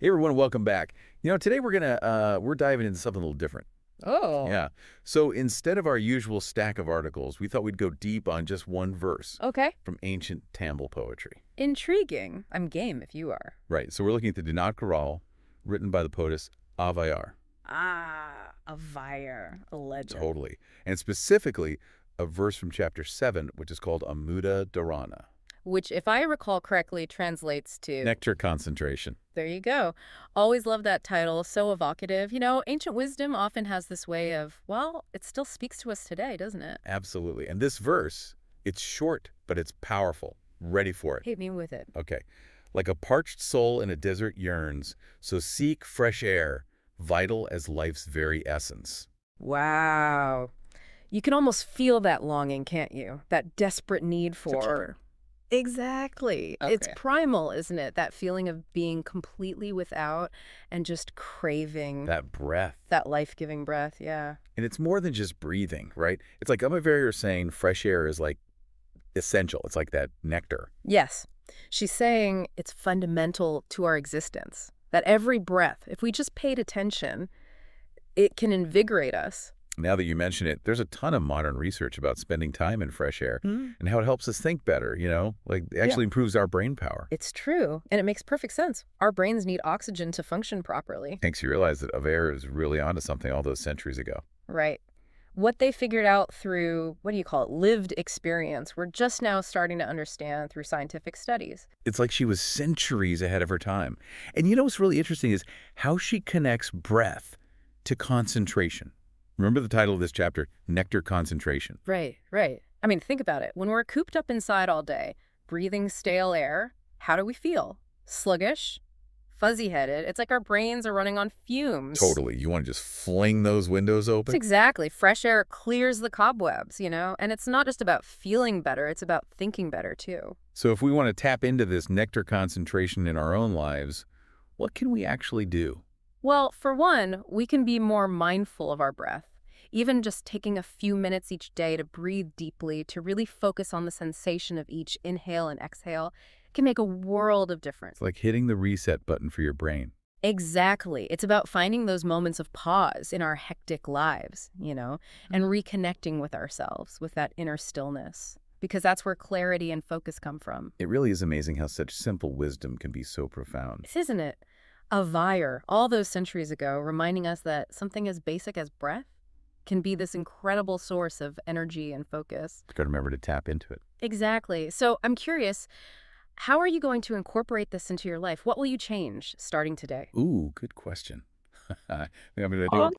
Hey everyone, welcome back. Today we're diving into something a little different. Oh, Yeah. So instead of our usual stack of articles, we thought we'd go deep on just one verse okay. from ancient Tamil poetry. Intriguing. I'm game if you are. Right. So we're looking at the Dinad Karal, written by the poetess Avayar. A Vire, a legend. Totally. And specifically, a verse from chapter 7, which is called Amuda Dharana, Which, if I recall correctly, translates to, nectar concentration. there you go. Always love that title, so evocative. Ancient wisdom often has this way of, well, it still speaks to us today, doesn't it? Absolutely. And this verse, it's short, but it's powerful. Ready for it. Hit me with it. Okay. Like a parched soul in a desert yearns, so seek fresh air, vital as life's very essence. Wow. You can almost feel that longing, can't you? That desperate need for. Exactly. It's Okay. primal, isn't it? That feeling of being completely without and just craving That breath. that life-giving breath. Yeah. And it's more than just breathing, right? It's like Amaveri is saying fresh air is like essential. It's like that nectar. Yes. She's saying it's fundamental to our existence. That every breath, if we just paid attention, it can invigorate us. Now that you mention it, there's a ton of modern research about spending time in fresh air and how it helps us think better, Like it Yeah. actually improves our brain power. It's true, and it makes perfect sense. Our brains need oxygen to function properly. Makes you realize that Aver is really onto something all those centuries ago. Right. What they figured out through, what do you call it, lived experience, we're just now starting to understand through scientific studies. It's like she was centuries ahead of her time. And what's really interesting is how she connects breath to concentration. Remember the title of this chapter, Nectar Concentration. Right, right. I mean, think about it. When we're cooped up inside all day, breathing stale air, how do we feel? Sluggish? Fuzzy-headed? It's like our brains are running on fumes. Totally. You want to just fling those windows It's open? exactly. Fresh air clears the cobwebs. And it's not just about feeling better, it's about thinking better, too. So if we want to tap into this nectar concentration in our own lives, what can we actually do? Well, for one, we can be more mindful of our breath. Even just taking a few minutes each day to breathe deeply, to really focus on the sensation of each inhale and exhale, can make a world of difference. It's like hitting the reset button for your brain. Exactly. It's about finding those moments of pause in our hectic lives, and reconnecting with ourselves, with that inner stillness, because that's where clarity and focus come from. It really is amazing how such simple wisdom can be so profound. Isn't it? A Vire, all those centuries ago, reminding us that something as basic as breath can be this incredible source of energy and focus. Got to remember to tap into it. Exactly. So I'm curious, how are you going to incorporate this into your life? What will you change starting today? Ooh, good question. I mean, I think